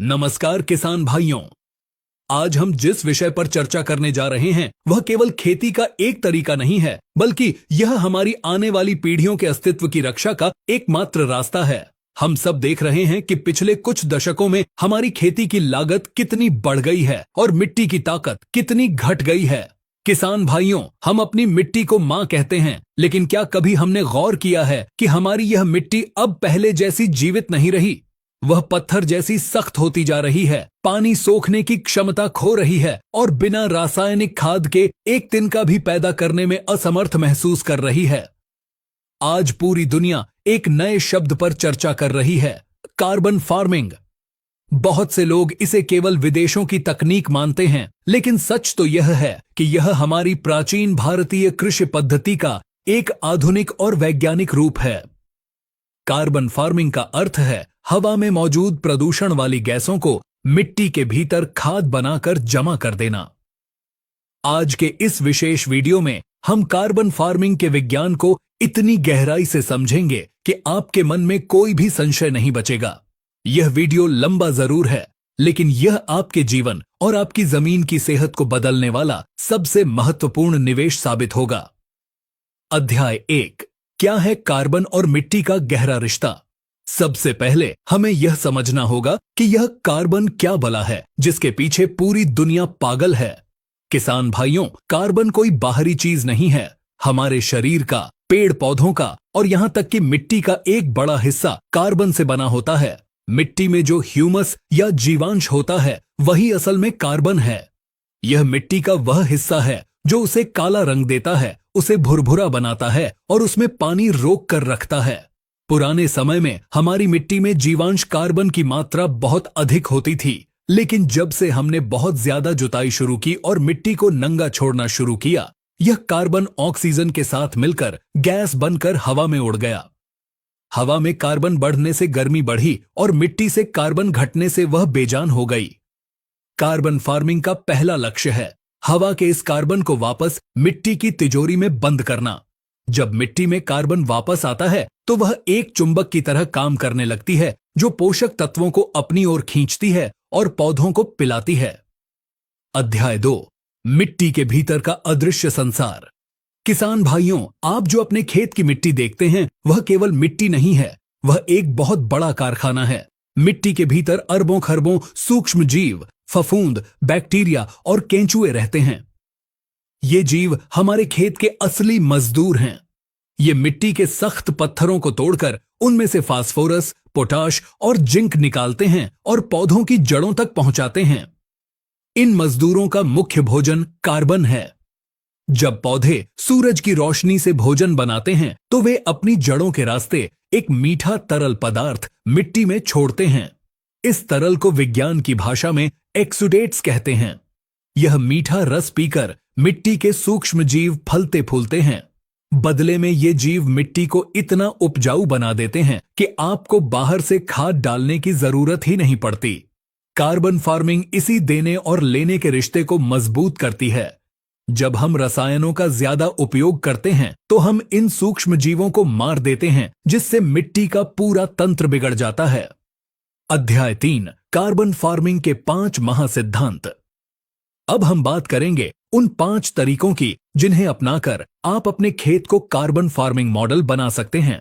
नमस्कार किसान भाइयों। आज हम जिस विषय पर चर्चा करने जा रहे हैं वह केवल खेती का एक तरीका नहीं है, बल्कि यह हमारी आने वाली पीढ़ियों के अस्तित्व की रक्षा का एकमात्र रास्ता है। हम सब देख रहे हैं कि पिछले कुछ दशकों में हमारी खेती की लागत कितनी बढ़ गई है और मिट्टी की ताकत कितनी घट गई है। किसान भाइयों, हम अपनी मिट्टी को मां कहते हैं, लेकिन क्या कभी हमने गौर किया है कि हमारी यह मिट्टी अब पहले जैसी जीवित नहीं रही? वह पत्थर जैसी सख्त होती जा रही है, पानी सोखने की क्षमता खो रही है और बिना रासायनिक खाद के एक तिनका भी पैदा करने में असमर्थ महसूस कर रही है। आज पूरी दुनिया एक नए शब्द पर चर्चा कर रही है, कार्बन फार्मिंग। बहुत से लोग इसे केवल विदेशों की तकनीक मानते हैं, लेकिन सच तो यह है कि यह हमारी प्राचीन भारतीय कृषि पद्धति का एक आधुनिक और वैज्ञानिक रूप है। कार्बन फार्मिंग का अर्थ है हवा में मौजूद प्रदूषण वाली गैसों को मिट्टी के भीतर खाद बनाकर जमा कर देना। आज के इस विशेष वीडियो में हम कार्बन फार्मिंग के विज्ञान को इतनी गहराई से समझेंगे कि आपके मन में कोई भी संशय नहीं बचेगा। यह वीडियो लंबा जरूर है, लेकिन यह आपके जीवन और आपकी जमीन की सेहत को बदलने वाला सबसे महत्वपूर्ण निवेश साबित होगा। अध्याय 1, क्या है कार्बन और मिट्टी का गहरा रिश्ता? सबसे पहले हमें यह समझना होगा कि यह कार्बन क्या भला है जिसके पीछे पूरी दुनिया पागल है। किसान भाइयों, कार्बन कोई बाहरी चीज नहीं है। हमारे शरीर का, पेड़ पौधों का और यहां तक कि मिट्टी का एक बड़ा हिस्सा कार्बन से बना होता है। मिट्टी में जो ह्यूमस या जीवांश होता है वही असल में कार्बन है। यह मिट्टी का वह हिस्सा है जो उसे काला रंग देता है, उसे भुरभुरा बनाता है और उसमें पानी रोक कर रखता है। पुराने समय में हमारी मिट्टी में जीवांश कार्बन की मात्रा बहुत अधिक होती थी, लेकिन जब से हमने बहुत ज्यादा जुताई शुरू की और मिट्टी को नंगा छोड़ना शुरू किया, यह कार्बन ऑक्सीजन के साथ मिलकर गैस बनकर हवा में उड़ गया। हवा में कार्बन बढ़ने से गर्मी बढ़ी और मिट्टी से कार्बन घटने से वह बेजान हो गई। कार्बन फार्मिंग का पहला लक्ष्य है हवा के इस कार्बन को वापस मिट्टी की तिजोरी में बंद करना। जब मिट्टी में कार्बन वापस आता है तो वह एक चुंबक की तरह काम करने लगती है, जो पोषक तत्वों को अपनी ओर खींचती है और पौधों को पिलाती है। अध्याय 2, मिट्टी के भीतर का अदृश्य संसार। किसान भाइयों, आप जो अपने खेत की मिट्टी देखते हैं वह केवल मिट्टी नहीं है, वह एक बहुत बड़ा कारखाना है। मिट्टी के भीतर अरबों खरबों सूक्ष्म जीव, फफूंद, बैक्टीरिया और केंचुए रहते हैं। ये जीव हमारे खेत के असली मजदूर हैं। ये मिट्टी के सख्त पत्थरों को तोड़कर उनमें से फास्फोरस, पोटाश और जिंक निकालते हैं और पौधों की जड़ों तक पहुंचाते हैं। इन मजदूरों का मुख्य भोजन कार्बन है। जब पौधे सूरज की रोशनी से भोजन बनाते हैं तो वे अपनी जड़ों के रास्ते एक मीठा तरल पदार्थ मिट्टी में छोड़ते हैं। इस तरल को विज्ञान की भाषा में एक्सुडेट्स कहते हैं। यह मीठा रस पीकर मिट्टी के सूक्ष्म जीव फलते फूलते हैं। बदले में ये जीव मिट्टी को इतना उपजाऊ बना देते हैं कि आपको बाहर से खाद डालने की जरूरत ही नहीं पड़ती। कार्बन फार्मिंग इसी देने और लेने के रिश्ते को मजबूत करती है। जब हम रसायनों का ज्यादा उपयोग करते हैं तो हम इन सूक्ष्म जीवों को मार देते हैं, जिससे मिट्टी का पूरा तंत्र बिगड़ जाता है। अध्याय 3, कार्बन फार्मिंग के 5 महासिद्धांत। अब हम बात करेंगे उन 5 तरीकों की जिन्हें अपनाकर आप अपने खेत को कार्बन फार्मिंग मॉडल बना सकते हैं।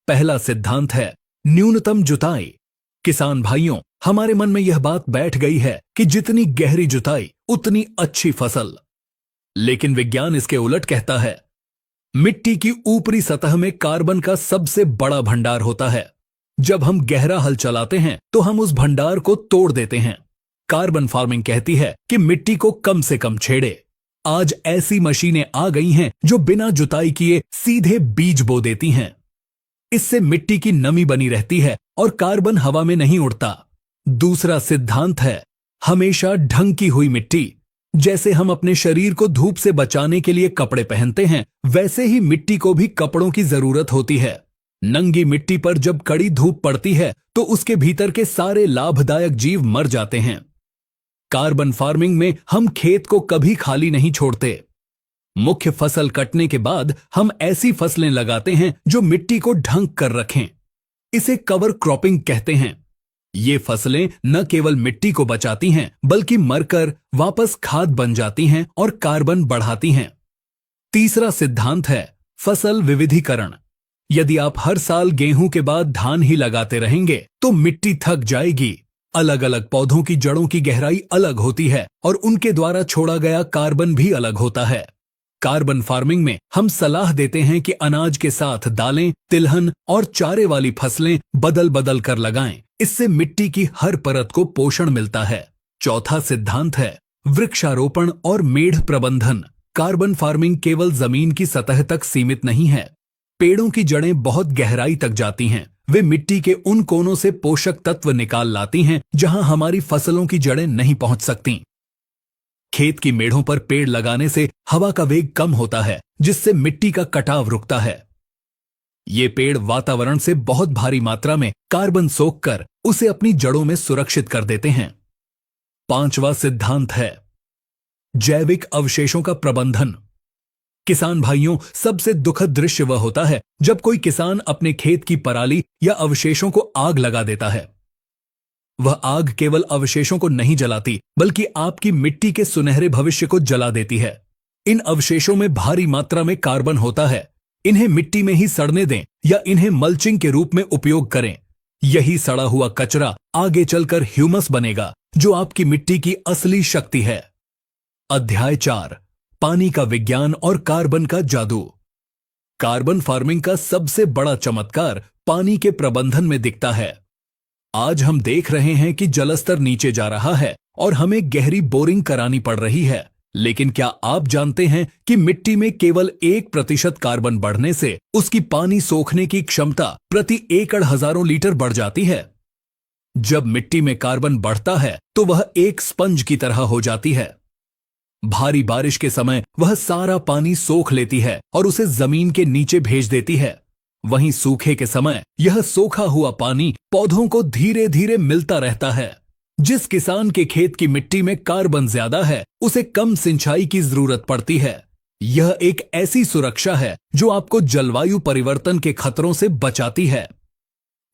पहला सिद्धांत है न्यूनतम जुताई। किसान भाइयों, हमारे मन में यह बात बैठ गई है कि जितनी गहरी जुताई उतनी अच्छी फसल, लेकिन विज्ञान इसके उलट कहता है। मिट्टी की ऊपरी सतह में कार्बन का सबसे बड़ा भंडार होता है। जब हम गहरा हल चलाते हैं तो हम उस भंडार को तोड़ देते हैं। कार्बन फार्मिंग कहती है कि मिट्टी को कम से कम छेड़े। आज ऐसी मशीनें आ गई हैं जो बिना जुताई किए सीधे बीज बो देती हैं। इससे मिट्टी की नमी बनी रहती है और कार्बन हवा में नहीं उड़ता। दूसरा सिद्धांत है हमेशा ढंकी हुई मिट्टी। जैसे हम अपने शरीर को धूप से बचाने के लिए कपड़े पहनते हैं, वैसे ही मिट्टी को भी कपड़ों की जरूरत होती है। नंगी मिट्टी पर जब कड़ी धूप पड़ती है तो उसके भीतर के सारे लाभदायक जीव मर जाते हैं। कार्बन फार्मिंग में हम खेत को कभी खाली नहीं छोड़ते। मुख्य फसल कटने के बाद हम ऐसी फसलें लगाते हैं जो मिट्टी को ढंक कर रखें। इसे कवर क्रॉपिंग कहते हैं। ये फसलें न केवल मिट्टी को बचाती हैं बल्कि मरकर वापस खाद बन जाती हैं और कार्बन बढ़ाती हैं। तीसरा सिद्धांत है फसल विविधीकरण। यदि आप हर साल गेहूं के बाद धान ही लगाते रहेंगे तो मिट्टी थक जाएगी। अलग अलग पौधों की जड़ों की गहराई अलग होती है और उनके द्वारा छोड़ा गया कार्बन भी अलग होता है। कार्बन फार्मिंग में हम सलाह देते हैं कि अनाज के साथ दालें, तिलहन और चारे वाली फसलें बदल बदल कर लगाएं। इससे मिट्टी की हर परत को पोषण मिलता है। चौथा सिद्धांत है वृक्षारोपण और मेढ़ प्रबंधन। कार्बन फार्मिंग केवल जमीन की सतह तक सीमित नहीं है। पेड़ों की जड़ें बहुत गहराई तक जाती हैं। वे मिट्टी के उन कोनों से पोषक तत्व निकाल लाती हैं जहां हमारी फसलों की जड़ें नहीं पहुंच सकती। खेत की मेढ़ों पर पेड़ लगाने से हवा का वेग कम होता है, जिससे मिट्टी का कटाव रुकता है। ये पेड़ वातावरण से बहुत भारी मात्रा में कार्बन सोखकर उसे अपनी जड़ों में सुरक्षित कर देते हैं। पांचवा सिद्धांत है जैविक अवशेषों का प्रबंधन। किसान भाइयों, सबसे दुखद दृश्य वह होता है जब कोई किसान अपने खेत की पराली या अवशेषों को आग लगा देता है। वह आग केवल अवशेषों को नहीं जलाती बल्कि आपकी मिट्टी के सुनहरे भविष्य को जला देती है। इन अवशेषों में भारी मात्रा में कार्बन होता है। इन्हें मिट्टी में ही सड़ने दें या इन्हें मल्चिंग के रूप में उपयोग करें। यही सड़ा हुआ कचरा आगे चलकर ह्यूमस बनेगा, जो आपकी मिट्टी की असली शक्ति है। अध्याय 4 पानी का विज्ञान और कार्बन का जादू। कार्बन फार्मिंग का सबसे बड़ा चमत्कार पानी के प्रबंधन में दिखता है। आज हम देख रहे हैं कि जलस्तर नीचे जा रहा है और हमें गहरी बोरिंग करानी पड़ रही है। लेकिन क्या आप जानते हैं कि मिट्टी में केवल 1% कार्बन बढ़ने से उसकी पानी सोखने की क्षमता प्रति एकड़ हजारों लीटर बढ़ जाती है। जब मिट्टी में कार्बन बढ़ता है तो वह एक स्पंज की तरह हो जाती है। भारी बारिश के समय वह सारा पानी सोख लेती है और उसे जमीन के नीचे भेज देती है। वहीं सूखे के समय यह सोखा हुआ पानी पौधों को धीरे धीरे मिलता रहता है। जिस किसान के खेत की मिट्टी में कार्बन ज्यादा है, उसे कम सिंचाई की जरूरत पड़ती है। यह एक ऐसी सुरक्षा है जो आपको जलवायु परिवर्तन के खतरों से बचाती है।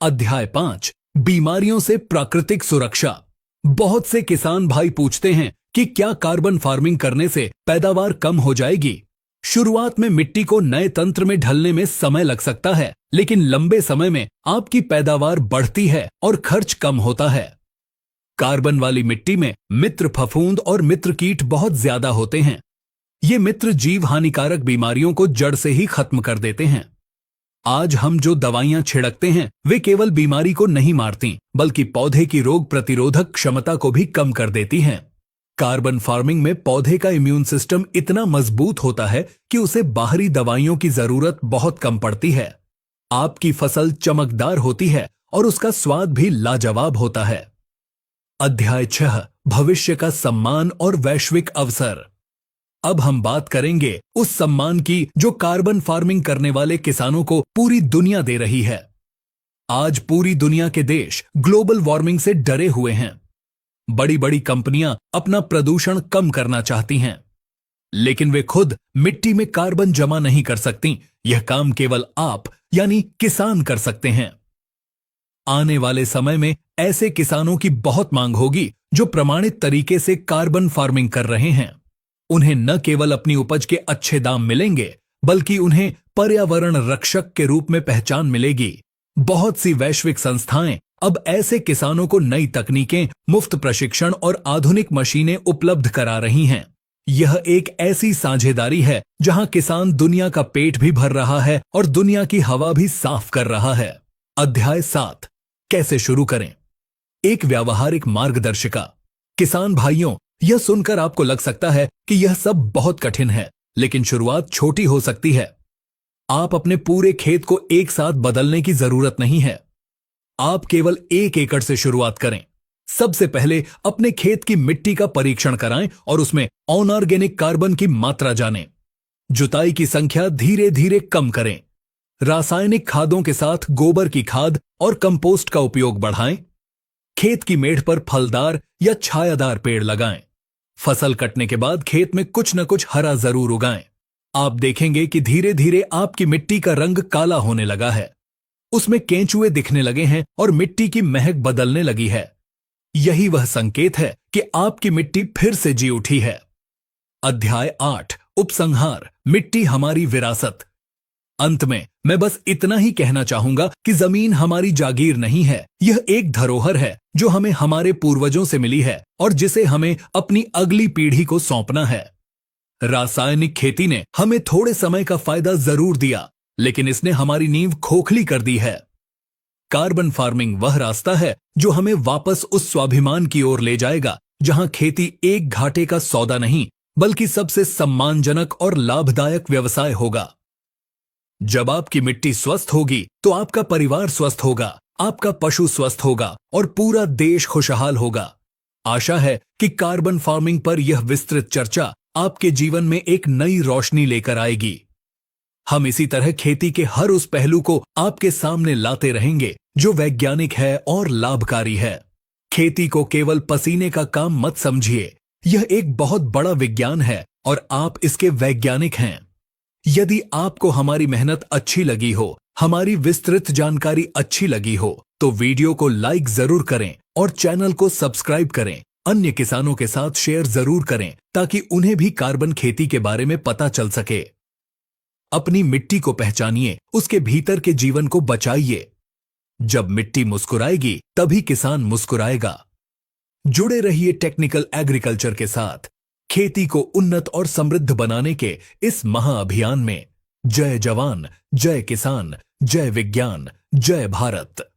अध्याय 5 बीमारियों से प्राकृतिक सुरक्षा। बहुत से किसान भाई पूछते हैं कि क्या कार्बन फार्मिंग करने से पैदावार कम हो जाएगी। शुरुआत में मिट्टी को नए तंत्र में ढलने में समय लग सकता है, लेकिन लंबे समय में आपकी पैदावार बढ़ती है और खर्च कम होता है। कार्बन वाली मिट्टी में मित्र फफूंद और मित्र कीट बहुत ज्यादा होते हैं। ये मित्र जीव हानिकारक बीमारियों को जड़ से ही खत्म कर देते हैं। आज हम जो दवाइयां छिड़कते हैं वे केवल बीमारी को नहीं मारती, बल्कि पौधे की रोग प्रतिरोधक क्षमता को भी कम कर देती हैं। कार्बन फार्मिंग में पौधे का इम्यून सिस्टम इतना मजबूत होता है कि उसे बाहरी दवाइयों की जरूरत बहुत कम पड़ती है। आपकी फसल चमकदार होती है और उसका स्वाद भी लाजवाब होता है। अध्याय 6 भविष्य का सम्मान और वैश्विक अवसर। अब हम बात करेंगे उस सम्मान की जो कार्बन फार्मिंग करने वाले किसानों को पूरी दुनिया दे रही है। आज पूरी दुनिया के देश ग्लोबल वार्मिंग से डरे हुए हैं। बड़ी बड़ी कंपनियां अपना प्रदूषण कम करना चाहती हैं, लेकिन वे खुद मिट्टी में कार्बन जमा नहीं कर सकती। यह काम केवल आप यानी किसान कर सकते हैं। आने वाले समय में ऐसे किसानों की बहुत मांग होगी जो प्रमाणित तरीके से कार्बन फार्मिंग कर रहे हैं। उन्हें न केवल अपनी उपज के अच्छे दाम मिलेंगे, बल्कि उन्हें पर्यावरण रक्षक के रूप में पहचान मिलेगी। बहुत सी वैश्विक संस्थाएं अब ऐसे किसानों को नई तकनीकें, मुफ्त प्रशिक्षण और आधुनिक मशीनें उपलब्ध करा रही हैं। यह एक ऐसी साझेदारी है जहां किसान दुनिया का पेट भी भर रहा है और दुनिया की हवा भी साफ कर रहा है। अध्याय 7 कैसे शुरू करें, एक व्यावहारिक मार्गदर्शिका। किसान भाइयों, यह सुनकर आपको लग सकता है कि यह सब बहुत कठिन है, लेकिन शुरुआत छोटी हो सकती है। आप अपने पूरे खेत को एक साथ बदलने की जरूरत नहीं है। आप केवल 1 एकड़ से शुरुआत करें। सबसे पहले अपने खेत की मिट्टी का परीक्षण कराएं और उसमें अनऑर्गेनिक कार्बन की मात्रा जानें। जुताई की संख्या धीरे धीरे कम करें। रासायनिक खादों के साथ गोबर की खाद और कंपोस्ट का उपयोग बढ़ाएं। खेत की मेढ़ पर फलदार या छायादार पेड़ लगाएं। फसल कटने के बाद खेत में कुछ न कुछ हरा जरूर उगाएं। आप देखेंगे कि धीरे धीरे आपकी मिट्टी का रंग काला होने लगा है। उसमें केंचुए दिखने लगे हैं और मिट्टी की महक बदलने लगी है। यही वह संकेत है कि आपकी मिट्टी फिर से जी उठी है। अध्याय 8 उपसंहार, मिट्टी हमारी विरासत। अंत में मैं बस इतना ही कहना चाहूंगा कि जमीन हमारी जागीर नहीं है, यह एक धरोहर है जो हमें हमारे पूर्वजों से मिली है और जिसे हमें अपनी अगली पीढ़ी को सौंपना है। रासायनिक खेती ने हमें थोड़े समय का फायदा जरूर दिया, लेकिन इसने हमारी नींव खोखली कर दी है। कार्बन फार्मिंग वह रास्ता है जो हमें वापस उस स्वाभिमान की ओर ले जाएगा जहां खेती एक घाटे का सौदा नहीं बल्कि सबसे सम्मानजनक और लाभदायक व्यवसाय होगा। जब आपकी मिट्टी स्वस्थ होगी तो आपका परिवार स्वस्थ होगा, आपका पशु स्वस्थ होगा और पूरा देश खुशहाल होगा। आशा है कि कार्बन फार्मिंग पर यह विस्तृत चर्चा आपके जीवन में एक नई रोशनी लेकर आएगी। हम इसी तरह खेती के हर उस पहलू को आपके सामने लाते रहेंगे जो वैज्ञानिक है और लाभकारी है। खेती को केवल पसीने का काम मत समझिए, यह एक बहुत बड़ा विज्ञान है और आप इसके वैज्ञानिक हैं। यदि आपको हमारी मेहनत अच्छी लगी हो, हमारी विस्तृत जानकारी अच्छी लगी हो, तो वीडियो को लाइक जरूर करें और चैनल को सब्सक्राइब करें। अन्य किसानों के साथ शेयर जरूर करें ताकि उन्हें भी कार्बन खेती के बारे में पता चल सके। अपनी मिट्टी को पहचानिए, उसके भीतर के जीवन को बचाइए। जब मिट्टी मुस्कुराएगी तभी किसान मुस्कुराएगा। जुड़े रहिए टेक्निकल एग्रीकल्चर के साथ, खेती को उन्नत और समृद्ध बनाने के इस महाअभियान में। जय जवान, जय किसान, जय विज्ञान, जय भारत।